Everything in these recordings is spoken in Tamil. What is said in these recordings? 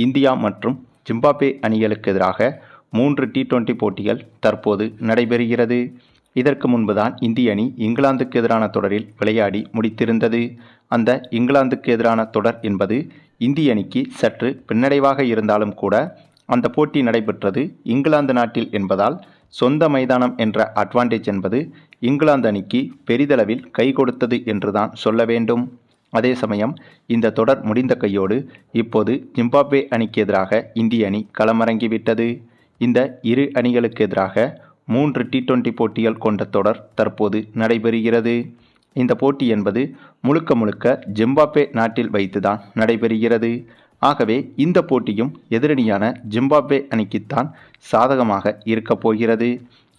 இந்தியா மற்றும் ஜிம்பாப்வே அணிகளுக்கு எதிராக 3 T20 போட்டிகள் தற்போது நடைபெறுகிறது. இதற்கு முன்புதான் இந்திய அணி இங்கிலாந்துக்கு எதிரான தொடரில் விளையாடி முடித்திருந்தது. அந்த இங்கிலாந்துக்கு எதிரான தொடர் என்பது இந்திய அணிக்கு சற்று பின்னடைவாக இருந்தாலும் கூட அந்த போட்டி நடைபெற்றது இங்கிலாந்து நாட்டில் என்பதால் சொந்த மைதானம் என்ற அட்வான்டேஜ் என்பது இங்கிலாந்து அணிக்கு பெரிதளவில் கை கொடுத்தது என்றுதான் சொல்ல வேண்டும். அதே சமயம் இந்த தொடர் முடிந்த கையோடு இப்போது ஜிம்பாப்வே அணிக்கு எதிராக இந்திய அணி களமிறங்கிவிட்டது. இந்த இரு அணிகளுக்கு எதிராக 3 T20 போட்டிகள் கொண்ட தொடர் தற்போது நடைபெறுகிறது. இந்த போட்டி என்பது முழுக்க முழுக்க ஜிம்பாப்வே நாட்டில் வைத்துதான் நடைபெறுகிறது. ஆகவே இந்த போட்டியும் எதிரணியான ஜிம்பாப்வே அணிக்குத்தான் சாதகமாக இருக்கப் போகிறது.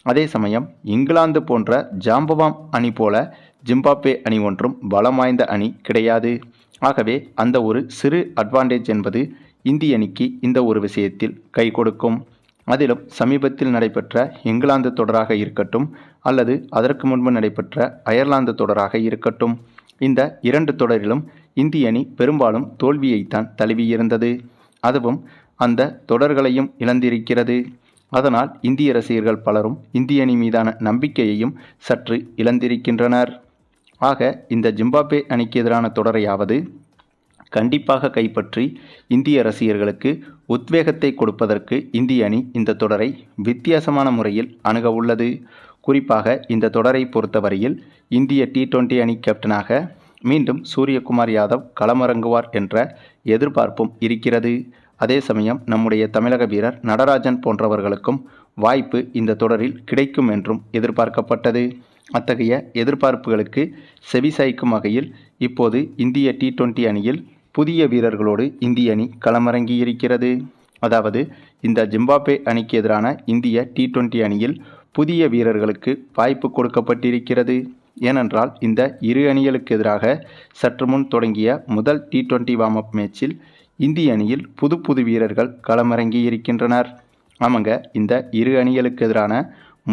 அதே சமயம் இங்கிலாந்து போன்ற ஜாம்பவான் அணி போல ஜிம்பாப்வே அணி ஒன்றும் பலம் வாய்ந்த அணி கிடையாது. ஆகவே அந்த ஒரு சிறு அட்வான்டேஜ் என்பது இந்திய அணிக்கு இந்த ஒரு விஷயத்தில் கை கொடுக்கும். அதிலும் சமீபத்தில் நடைபெற்ற இங்கிலாந்து தொடராக இருக்கட்டும் அல்லது அதற்கு முன்பு நடைபெற்ற அயர்லாந்து தொடராக இருக்கட்டும், இந்த 2 தொடரிலும் இந்திய அணி பெரும்பாலும் தோல்வியைத்தான் தழுவியிருந்தது. அதுவும் அந்த தொடர்களையும் இழந்திருக்கிறது. அதனால் இந்திய ரசிகர்கள் பலரும் இந்திய அணி மீதான நம்பிக்கையையும் சற்று இழந்திருக்கின்றனர். ஆக இந்த ஜிம்பாப்வே அணிக்கு எதிரான தொடரையாவது கண்டிப்பாக கைப்பற்றி இந்திய ரசிகர்களுக்கு உத்வேகத்தை கொடுப்பதற்கு இந்திய அணி இந்த தொடரை வித்தியாசமான முறையில் அணுக உள்ளது. குறிப்பாக இந்த தொடரை பொறுத்தவரையில் இந்திய T20 அணி கேப்டனாக மீண்டும் சூரியகுமார் யாதவ் களமிறங்குவார் என்ற எதிர்பார்ப்பும் இருக்கிறது. அதே சமயம் நம்முடைய தமிழக வீரர் நடராஜன் போன்றவர்களுக்கும் வாய்ப்பு இந்த தொடரில் கிடைக்கும் என்றும் எதிர்பார்க்கப்பட்டது. அத்தகைய எதிர்பார்ப்புகளுக்கு செவிசாய்க்கும் வகையில் இப்போது இந்திய T20 அணியில் புதிய வீரர்களோடு இந்திய அணி களமிறங்கியிருக்கிறது. அதாவது இந்த ஜிம்பாப்வே அணிக்கு எதிரான இந்திய T20 அணியில் புதிய வீரர்களுக்கு வாய்ப்பு கொடுக்கப்பட்டிருக்கிறது. ஏனென்றால் இந்த இரு அணிகளுக்கு எதிராக சற்று முன் தொடங்கிய முதல் T20 வார்ம் அப் மேட்சில் இந்திய அணியில் புது வீரர்கள் களமிறங்கி இருக்கின்றனர். ஆமாங்க, இந்த இரு அணிகளுக்கு எதிரான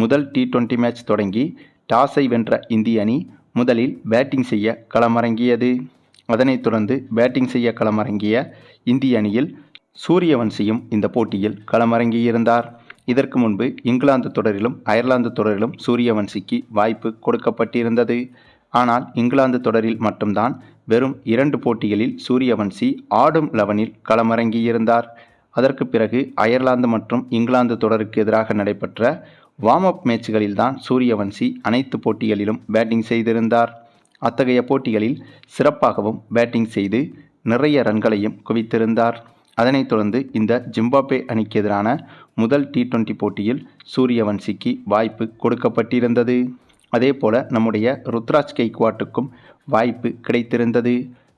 முதல் T20 மேட்ச் தொடங்கி டாஸை வென்ற இந்திய அணி முதலில் பேட்டிங் செய்ய களமிறங்கியது. அதனைத் தொடர்ந்து பேட்டிங் செய்ய களமிறங்கிய இந்திய அணியில் சூரியவன்சியும் இந்த போட்டியில் களமிறங்கியிருந்தார். இதற்கு முன்பு இங்கிலாந்து தொடரிலும் அயர்லாந்து தொடரிலும் சூரியவன்சிக்கு வாய்ப்பு கொடுக்கப்பட்டிருந்தது. ஆனால் இங்கிலாந்து தொடரில் மட்டும்தான் வெறும் 2 போட்டிகளில் சூரியவன்சி ஆடும் 11இல் களமிறங்கியிருந்தார். அதற்கு பிறகு அயர்லாந்து மற்றும் இங்கிலாந்து தொடருக்கு எதிராக நடைபெற்ற வார்ம் அப் மேட்ச்களில்தான் சூரியவன்சி அனைத்து போட்டிகளிலும் பேட்டிங் செய்திருந்தார். அத்தகைய போட்டிகளில் சிறப்பாகவும் பேட்டிங் செய்து நிறைய ரன்களையும் குவித்திருந்தார். அதனைத் தொடர்ந்து இந்த ஜிம்பாப்வே அணிக்கு எதிரான முதல் T20 போட்டியில் சூரியவன்சிக்கு வாய்ப்பு கொடுக்கப்பட்டிருந்தது. அதே போல நம்முடைய ருத்ராஜ் கெய்க்வாட்டுக்கும் வாய்ப்பு கிடைத்திருந்தது.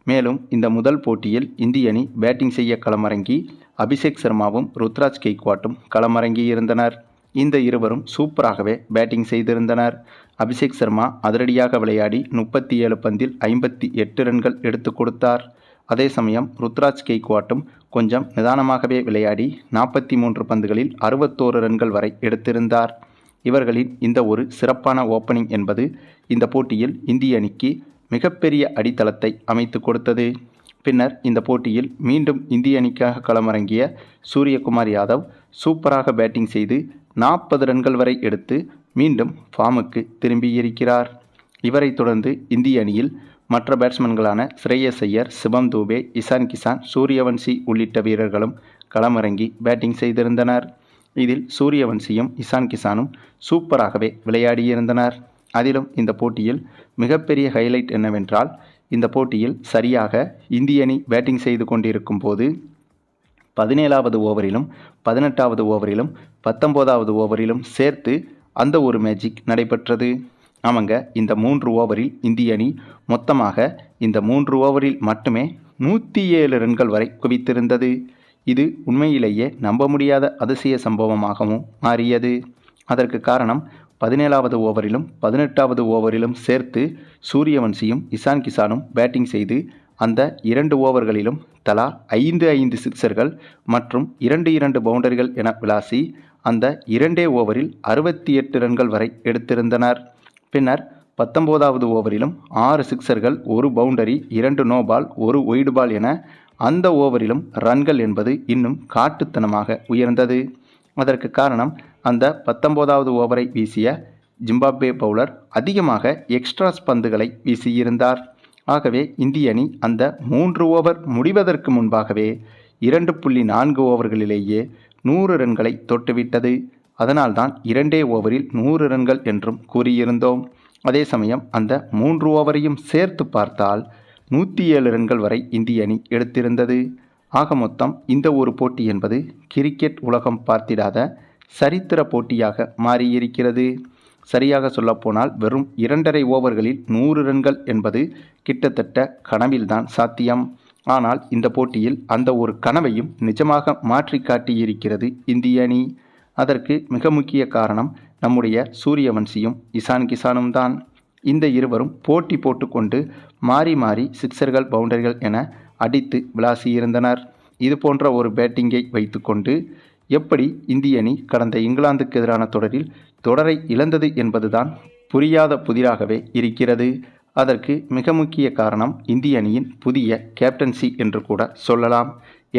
மேலும் இந்த முதல் போட்டியில் இந்திய அணி பேட்டிங் செய்ய களமிறங்கி அபிஷேக் சர்மாவும் ருத்ராஜ் கெய்க்வாட்டும் களமிறங்கி இருந்தனர். இந்த இருவரும் சூப்பராகவே பேட்டிங் செய்திருந்தனர். அபிஷேக் சர்மா அதிரடியாக விளையாடி 37 பந்தில் 58 ரன்கள் எடுத்து கொடுத்தார். அதே சமயம் ருத்ராஜ் கெய்க்வாட்டும் கொஞ்சம் நிதானமாகவே விளையாடி 43 பந்துகளில் 61 ரன்கள் வரை எடுத்திருந்தார். இவர்களின் இந்த ஒரு சிறப்பான ஓப்பனிங் என்பது இந்த போட்டியில் இந்திய அணிக்கு மிகப்பெரிய அடித்தளத்தை அமைத்து கொடுத்தது. பின்னர் இந்த போட்டியில் மீண்டும் இந்திய அணிக்காக களமிறங்கிய சூரியகுமார் யாதவ் சூப்பராக பேட்டிங் செய்து 40 ரன்கள் வரை எடுத்து மீண்டும் ஃபார்முக்கு திரும்பியிருக்கிறார். இவரை தொடர்ந்து இந்திய அணியில் மற்ற பேட்ஸ்மேன்களான ஸ்ரேயஸ் ஐயர், சிவம் தூபே, இசான் கிசான், சூரியவன்சி உள்ளிட்ட வீரர்களும் களமிறங்கி பேட்டிங் செய்திருந்தனர். இதில் சூரியவன்சியும் இசான் கிசானும் சூப்பராகவே விளையாடியிருந்தனர். அதிலும் இந்த போட்டியில் மிகப்பெரிய ஹைலைட் என்னவென்றால், இந்த போட்டியில் சரியாக இந்திய அணி பேட்டிங் செய்து கொண்டிருக்கும் போது 17வது ஓவரிலும் 18வது ஓவரிலும் 19வது ஓவரிலும் சேர்த்து அந்த ஒரு மேஜிக் நடைபெற்றது. ஆமாங்க, இந்த 3 ஓவரில் இந்திய அணி மொத்தமாக இந்த 3 ஓவரில் மட்டுமே 107 ரன்கள் வரை குவித்திருந்தது. இது உண்மையிலேயே நம்ப முடியாத அதிசய சம்பவமாகவும் மாறியது. அதற்கு காரணம் 17வது ஓவரிலும் 18வது ஓவரிலும் சேர்த்து சூரியவன்சியும் இசான் கிசானும் பேட்டிங் செய்து அந்த 2 ஓவர்களிலும் தலா 5 சிக்சர்கள் மற்றும் 2 பவுண்டரிகள் என விளாசி அந்த 2 ஓவரில் 68 ரன்கள் வரை எடுத்திருந்தனர். பின்னர் 19வது ஓவரிலும் 6 சிக்சர்கள், 1 பவுண்டரி, 2 நோ பால், 1 ஒய்டு பால் என அந்த ஓவரிலும் ரன்கள் என்பது இன்னும் காட்டுத்தனமாக உயர்ந்தது. அதற்கு காரணம் அந்த 19வது ஓவரை வீசிய ஜிம்பாப்வே பவுலர் அதிகமாக எக்ஸ்ட்ராஸ் பந்துகளை வீசியிருந்தார். ஆகவே இந்திய அணி அந்த 3 ஓவர் முடிவதற்கு முன்பாகவே 2.4 ஓவர்களிலேயே 100 ரன்களை தொட்டுவிட்டது. அதனால்தான் 2 ஓவரில் 100 ரன்கள் என்றும் கூறியிருந்தோம். அதே சமயம் அந்த 3 ஓவரையும் சேர்த்து பார்த்தால் 107 ரன்கள் வரை இந்திய அணி எடுத்திருந்தது. ஆக மொத்தம் இந்த ஒரு போட்டி என்பது கிரிக்கெட் உலகம் பார்த்திடாத சரித்திர போட்டியாக மாறியிருக்கிறது. சரியாக சொல்லப்போனால் வெறும் 2.5 ஓவர்களில் 100 ரன்கள் என்பது கிட்டத்தட்ட கனவில்தான் சாத்தியம். ஆனால் இந்த போட்டியில் அந்த ஒரு கனவையும் நிஜமாக மாற்றி காட்டியிருக்கிறது இந்திய அணி. அதற்கு மிக முக்கிய காரணம் நம்முடைய சூரியவன்சியும் இசான் கிசானும் தான். இந்த இருவரும் போட்டி போட்டுக்கொண்டு மாறி மாறி சிக்சர்கள் பவுண்டரிகள் என அடித்து விளாசியிருந்தனர். இது போன்ற ஒரு பேட்டிங்கை வைத்துக்கொண்டு எப்படி இந்திய அணி கடந்த இங்கிலாந்துக்கு எதிரான தொடரை இழந்தது என்பதுதான் புரியாத புதிராகவே இருக்கிறது. அதற்கு மிக முக்கிய காரணம் இந்திய அணியின் புதிய கேப்டன்சி என்று கூட சொல்லலாம்.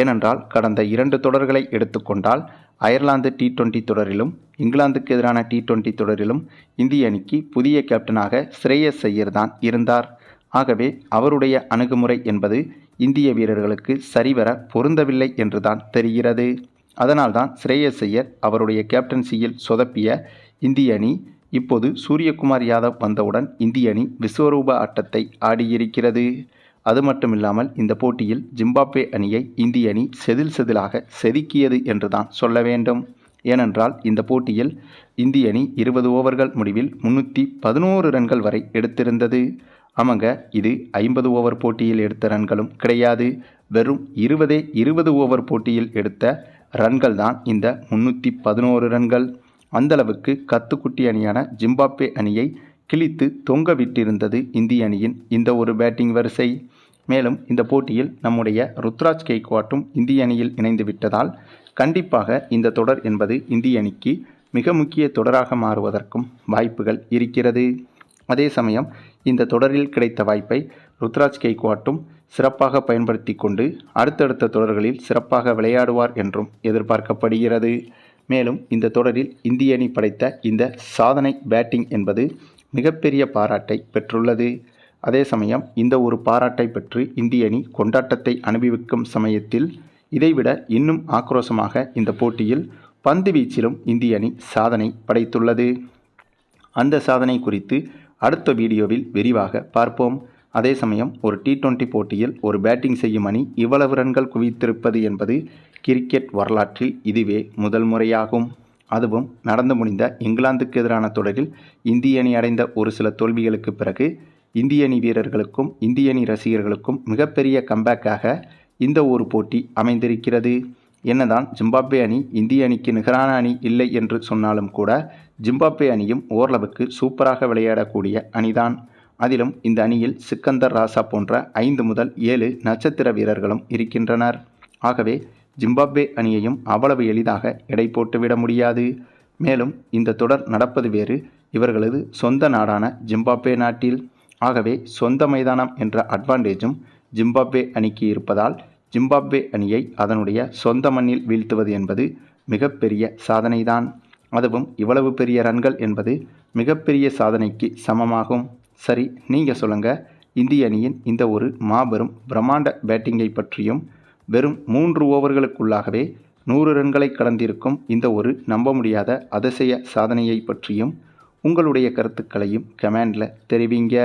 ஏனென்றால் கடந்த 2 தொடர்களை எடுத்துக்கொண்டால் அயர்லாந்து T20 தொடரிலும் இங்கிலாந்துக்கு எதிரான T20 தொடரிலும் இந்திய அணிக்கு புதிய கேப்டனாக ஸ்ரேயஸ் ஐயர் தான் இருந்தார். ஆகவே அவருடைய அணுகுமுறை என்பது இந்திய வீரர்களுக்கு சரிவர பொருந்தவில்லை என்றுதான் தெரிகிறது. அதனால்தான் ஸ்ரேயஸ் ஐயர் அவருடைய கேப்டன்சியில் சொதப்பிய இந்திய அணி இப்போது சூரியகுமார் யாதவ் வந்தவுடன் இந்திய அணி விஸ்வரூப ஆட்டத்தை ஆடியிருக்கிறது. அது மட்டுமில்லாமல் இந்த போட்டியில் ஜிம்பாப்வே அணியை இந்திய அணி செதிலாக செதுக்கியது என்றுதான் சொல்ல வேண்டும். ஏனென்றால் இந்த போட்டியில் இந்திய அணி 20 ஓவர்கள் முடிவில் 311 ரன்கள் வரை எடுத்திருந்தது. ஆமாங்க, இது 50 ஓவர் போட்டியில் எடுத்த ரன்களும் கிடையாது. வெறும் 20 ஓவர் போட்டியில் எடுத்த ரன்கள் தான் இந்த 311 ரன்கள். அந்தளவுக்கு கத்துக்குட்டி அணியான ஜிம்பாப்வே அணியை கிழித்து தொங்க விட்டிருந்தது இந்திய அணியின் இந்த ஒரு பேட்டிங் வரிசை. மேலும் இந்த போட்டியில் நம்முடைய ருத்ராஜ் கெய்க்வாட்டும் இந்திய அணியில் இணைந்து விட்டதால் கண்டிப்பாக இந்த தொடர் என்பது இந்திய அணிக்கு மிக முக்கிய தொடராக மாறுவதற்கும் வாய்ப்புகள் இருக்கிறது. அதே சமயம் இந்த தொடரில் கிடைத்த வாய்ப்பை ருத்ராஜ் கெய்க்வாட்டும் சிறப்பாக பயன்படுத்தி கொண்டு அடுத்தடுத்த தொடர்களில் சிறப்பாக விளையாடுவார் என்றும் எதிர்பார்க்கப்படுகிறது. மேலும் இந்த தொடரில் இந்திய அணி படைத்த இந்த சாதனை பேட்டிங் என்பது மிகப்பெரிய பாராட்டை பெற்றுள்ளது. அதே சமயம் இந்த ஒரு பாராட்டை பெற்று இந்திய அணி கொண்டாட்டத்தை அனுபவிக்கும் சமயத்தில் இதைவிட இன்னும் ஆக்ரோஷமாக இந்த போட்டியில் பந்து வீச்சிலும் இந்திய அணி சாதனை படைத்துள்ளது. அந்த சாதனை குறித்து அடுத்த வீடியோவில் விரிவாக பார்ப்போம். அதே சமயம் ஒரு T20 போட்டியில் ஒரு பேட்டிங் செய்யும் அணி இவ்வளவு ரன்கள் குவித்திருப்பது என்பது கிரிக்கெட் வரலாற்றில் இதுவே முதல் முறையாகும். அதுவும் நடந்து முடிந்த இங்கிலாந்துக்கு எதிரான தொடரில் இந்திய அணி அடைந்த ஒரு சில தோல்விகளுக்கு பிறகு இந்திய அணி வீரர்களுக்கும் இந்திய அணி ரசிகர்களுக்கும் மிகப்பெரிய கம்பேக்காக இந்த ஒரு போட்டி அமைந்திருக்கிறது. என்னதான் ஜிம்பாப்வே அணி இந்திய அணிக்கு நிகரான அணி இல்லை என்று சொன்னாலும் கூட ஜிம்பாப்வே அணியும் ஓரளவுக்கு சூப்பராக விளையாடக்கூடிய அணிதான். அதிலும் இந்த அணியில் சிக்கந்தர் ராசா போன்ற 5 முதல் 7 நட்சத்திர வீரர்களும் இருக்கின்றனர். ஆகவே ஜிம்பாப்வே அணியையும் அவ்வளவு எளிதாக எடை போட்டுவிட முடியாது. மேலும் இந்த தொடர் நடப்பது வேறு, இவர்களது சொந்த நாடான ஜிம்பாப்வே நாட்டில். ஆகவே சொந்த மைதானம் என்ற அட்வான்டேஜும் ஜிம்பாப்வே அணிக்கு இருப்பதால் ஜிம்பாப்வே அணியை அதனுடைய சொந்த மண்ணில் வீழ்த்துவது என்பது மிகப்பெரிய சாதனைதான். அதுவும் இவ்வளவு பெரிய ரன்கள் என்பது மிகப்பெரிய சாதனைக்கு சமமாகும். சரி, நீங்கள் சொல்லுங்கள், இந்திய அணியின் இந்த ஒரு மாபெரும் பிரம்மாண்ட பேட்டிங்கை பற்றியும் வெறும் 3 ஓவர்களுக்குள்ளாகவே 100 ரன்களை கடந்திருக்கும் இந்த ஒரு நம்ப முடியாத அதிசய சாதனையை பற்றியும் உங்களுடைய கருத்துக்களையும் கமெண்டில் தெரிவிங்க.